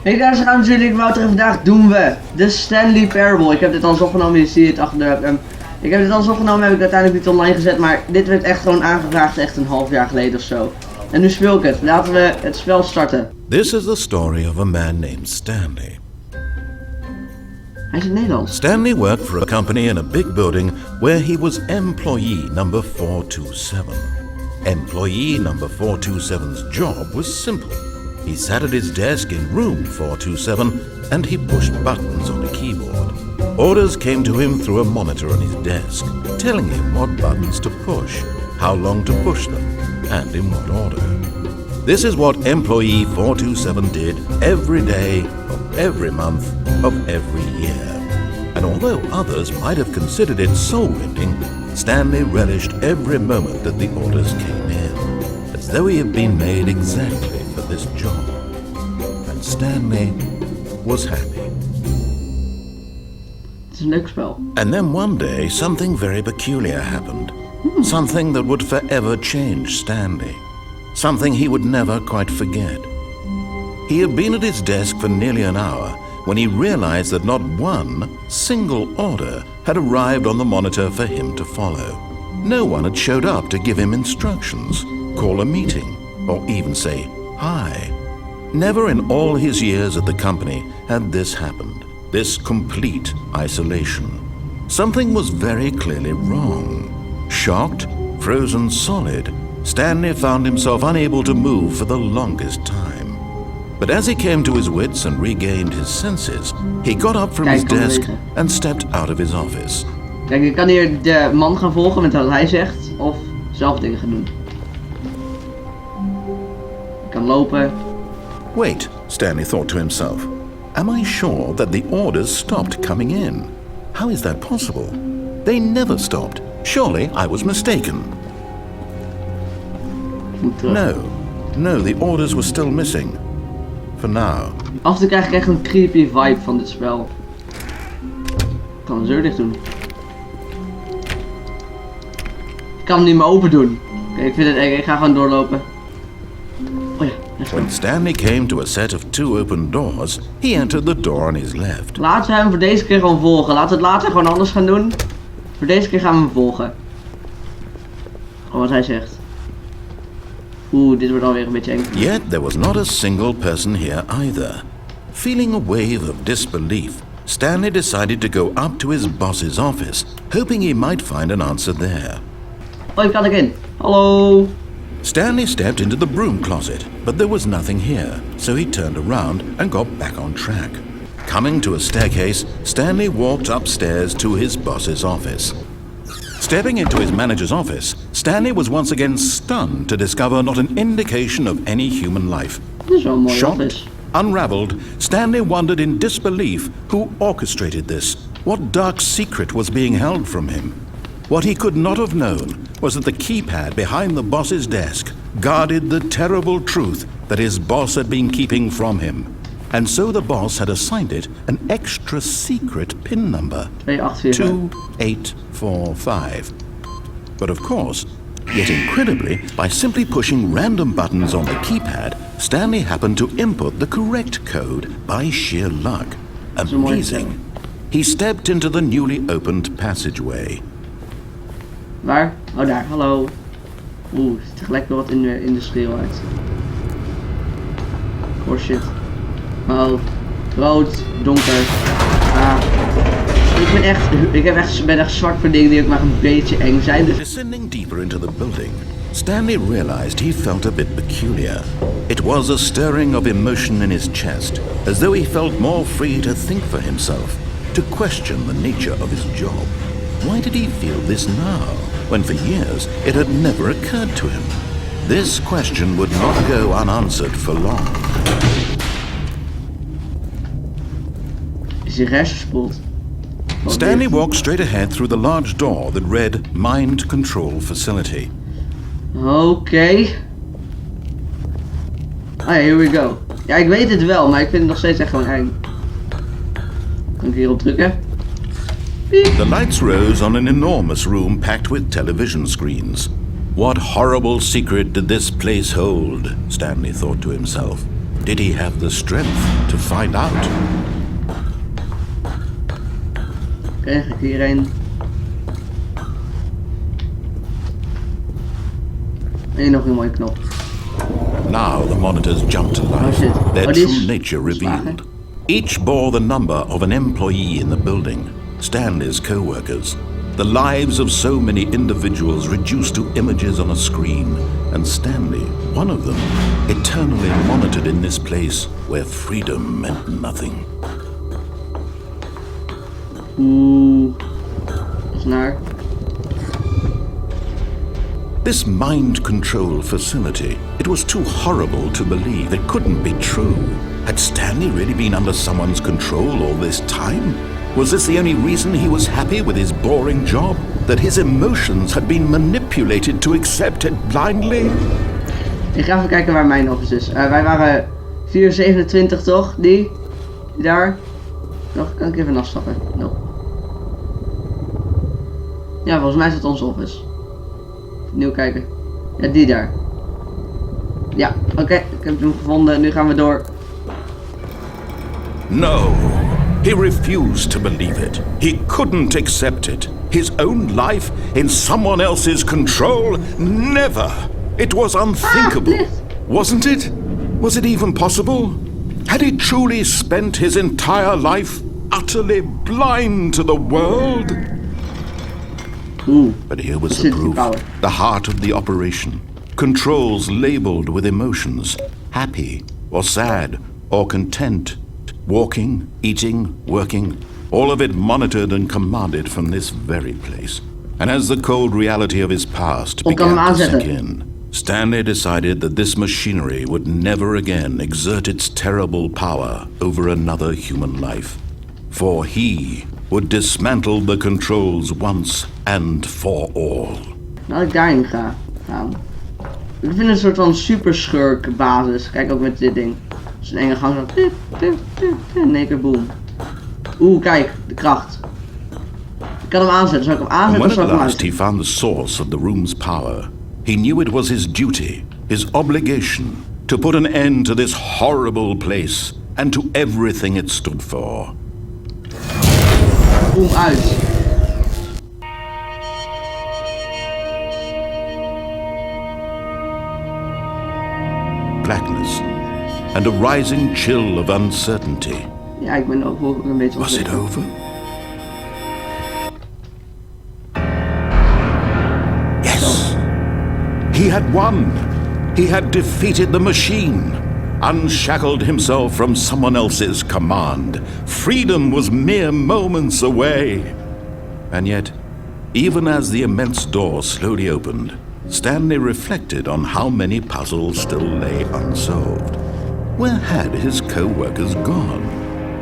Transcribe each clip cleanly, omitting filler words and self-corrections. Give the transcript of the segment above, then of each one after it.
Hey guys, gaan jullie Wouter en vandaag doen we de Stanley Parable. Ik heb dit al eens opgenomen, je ziet het achter de... ik heb dit al eens opgenomen, heb ik uiteindelijk niet online gezet, maar dit werd echt gewoon aangevraagd echt een half jaar geleden of zo. En nu speel ik het. Laten we het spel starten. This is the story of a man named Stanley. Hij is in Nederlands. Stanley worked for a company in a big building where he was employee number 427. Employee number 427's job was simple. He sat at his desk in room 427 and he pushed buttons on a keyboard. Orders came to him through a monitor on his desk, telling him what buttons to push, how long to push them, and in what order. This is what employee 427 did every day of every month of every year. And although others might have considered it soul-rending, Stanley relished every moment that the orders came in, as though he had been made exactly for this job. And Stanley was happy. Het is een leuk spel. And then one day something very peculiar happened. Something that would forever change Stanley. Something he would never quite forget. He had been at his desk for nearly an hour when he realized that not one single order had arrived on the monitor for him to follow. No one had showed up to give him instructions, call a meeting, or even say hi. Never in all his years at the company had this happened, this complete isolation. Something was very clearly wrong. Shocked, frozen solid, Stanley found himself unable to move for the longest time. But as he came to his wits and regained his senses, he got up from his desk and stepped out of his office. Kijk, je kan hier de man gaan volgen met wat hij zegt, of zelf dingen gaan doen. Je kan lopen. Wait, Stanley thought to himself. Am I sure that the orders stopped coming in? How is that possible? They never stopped. Surely I was mistaken. No, the orders were still missing. For now. Af en toe krijg ik echt een creepy vibe van dit spel. Ik kan hem zo dicht doen. Ik kan hem niet meer open doen. Oké, ik vind het eng, ik ga gewoon doorlopen. Oh ja, when Stanley came to a set of two open doors, he entered the door on his left. Laten we hem voor deze keer gewoon volgen. Laten we het later gewoon anders gaan doen. Voor deze keer gaan we hem volgen. Gewoon wat hij zegt. Oeh, dit wordt alweer een beetje eng. Yet there was not a single person here either. Feeling a wave of disbelief, Stanley decided to go up to his boss's office, hoping he might find an answer there. Oh, ik kan erin. Hallo. Stanley stepped into the broom closet, but there was nothing here, so he turned around and got back on track. Coming to a staircase, Stanley walked upstairs to his boss's office. Stepping into his manager's office, Stanley was once again stunned to discover not an indication of any human life. Shocked, unraveled, Stanley wondered in disbelief who orchestrated this, what dark secret was being held from him. What he could not have known was that the keypad behind the boss's desk guarded the terrible truth that his boss had been keeping from him. And so the boss had assigned it an extra secret PIN number, 2845. But of course, yet incredibly, by simply pushing random buttons on the keypad, Stanley happened to input the correct code by sheer luck. Amazing. He stepped into the newly opened passageway. Waar? Oh, daar. Hallo. Oeh, er zit gelijk weer wat in de schreeuw uit. Oh shit. Oh, rood, donker. Ah. Ben echt zwak voor dingen die ook maar een beetje eng zijn. Dus... Descending deeper into the building, Stanley realized he felt a bit peculiar. It was a stirring of emotion in his chest, as though he felt more free to think for himself, to question the nature of his job. Why did he feel this now, when for years it had never occurred to him? This question would not go unanswered for long. Is hij rechtsgespoeld? Stanley walked straight ahead through the large door that read Mind Control Facility. Oké. Ah ja, here we go. Ja, ik weet het wel, maar ik vind het nog steeds echt gewoon eng. Kan ik hierop drukken? The lights rose on an enormous room packed with television screens. What horrible secret did this place hold? Stanley thought to himself. did he have the strength to find out? Oké, ga ik hierheen. En hier nog een mooie knop. Now the monitors jumped to life, their true nature revealed. Each bore the number of an employee in the building, Stanley's co-workers. The lives of so many individuals reduced to images on a screen, and Stanley, one of them, eternally monitored in this place where freedom meant nothing. Oeh, dat is naar. This mind control facility, it was too horrible to believe. It couldn't be true. Had Stanley really been under someone's control all this time? Was this the only reason he was happy with his boring job? That his emotions had been manipulated to accept it blindly? Ik ga even kijken waar mijn office is. Wij waren 427 toch? Die daar. Nog, kan ik even afstappen? No. Ja, volgens mij is het onze office. Nieuw kijken. Ja, die daar. Ja, oké, ik heb hem gevonden. Nu gaan we door. No, he refused to believe it. He couldn't accept it. His own life in someone else's control? Never! It was unthinkable. Wasn't it? Was it even possible? Had he truly spent his entire life utterly blind to the world? But here was the proof, the heart of the operation. Controls labeled with emotions, happy or sad or content, walking, eating, working, all of it monitored and commanded from this very place. And as the cold reality of his past began to sink in, Stanley decided that this machinery would never again exert its terrible power over another human life. For he would dismantle the controls once and for all. Laat ik daarin gaan. Ik vind het een soort van superschurk basis. Kijk ook met dit ding. Dus een enge gang zo. In één keer boom. Oeh, kijk, de kracht. Ik kan hem aanzetten. Zal ik hem aanzetten of zal ik hem last he found the source of the room's power, he knew it was his duty, his obligation, to put an end to this horrible place and to everything it stood for. Boom, uit. Blackness and a rising chill of uncertainty. Ja, ik ben ook wel een beetje... Was it over? Yes! He had won! He had defeated the machine! Unshackled himself from someone else's command. Freedom was mere moments away! And yet, even as the immense door slowly opened, Stanley reflected on how many puzzles still lay unsolved. Where had his co-workers gone?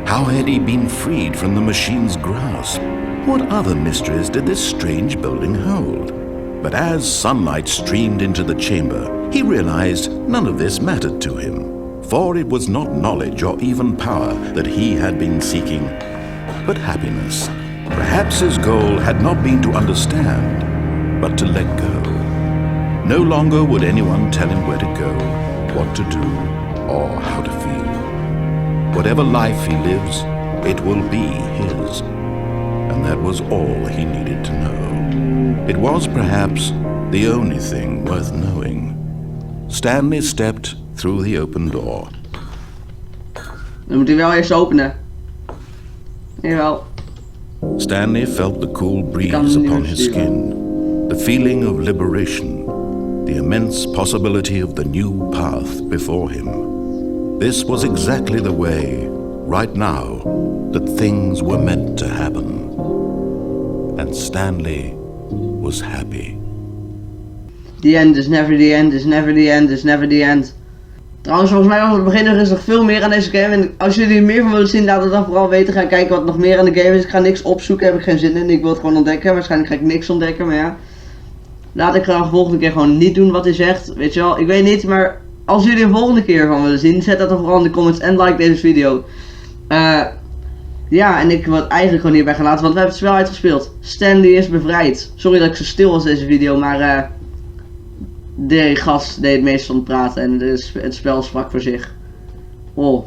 How had he been freed from the machine's grasp? What other mysteries did this strange building hold? But as sunlight streamed into the chamber, he realized none of this mattered to him, for it was not knowledge or even power that he had been seeking, but happiness. Perhaps his goal had not been to understand, but to let go. No longer would anyone tell him where to go, what to do, or how to feel. Whatever life he lives, it will be his. And that was all he needed to know. It was perhaps the only thing worth knowing. Stanley stepped through the open door. Dan moet hij wel eerst openen. Jawel. Stanley felt the cool breeze upon his skin, the feeling of liberation, the immense possibility of the new path before him. This was exactly the way, right now, that things were meant to happen. And Stanley was happy. The end is never the end, is never the end, is never the end. Trouwens, volgens mij was het begin er is nog veel meer aan deze game. En als jullie er meer van willen zien, laat het dan vooral weten. Ga kijken wat nog meer aan de game is. Ik ga niks opzoeken, heb ik geen zin in. Ik wil het gewoon ontdekken. Waarschijnlijk ga ik niks ontdekken, maar ja. Laat ik dan de volgende keer gewoon niet doen wat hij zegt. Weet je wel, ik weet niet, maar als jullie een volgende keer van willen zien, zet dat dan vooral in de comments en like deze video. Ja, en ik wil het eigenlijk gewoon hierbij gaan laten, want we hebben het spel uitgespeeld. Stanley is bevrijd. Sorry dat ik zo stil was deze video, maar de gast deed het meest van het praten en het spel sprak voor zich. Oh,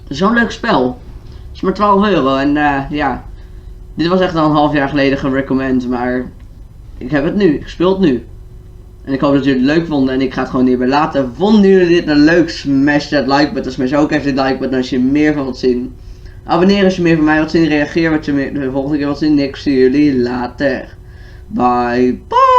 zo'n leuk spel. Het is maar 12 euro en ja. Dit was echt al een half jaar geleden gerecommend, maar ik heb het nu. Ik speel het nu. En ik hoop dat jullie het leuk vonden en ik ga het gewoon hierbij laten. Vonden jullie dit nou leuk? Smash dat like button. Smash ook even dit like button als je meer van wilt zien. Abonneer als je meer van mij wilt zien. Reageer wat je meer de volgende keer wilt zien. Ik zie jullie later. Bye bye.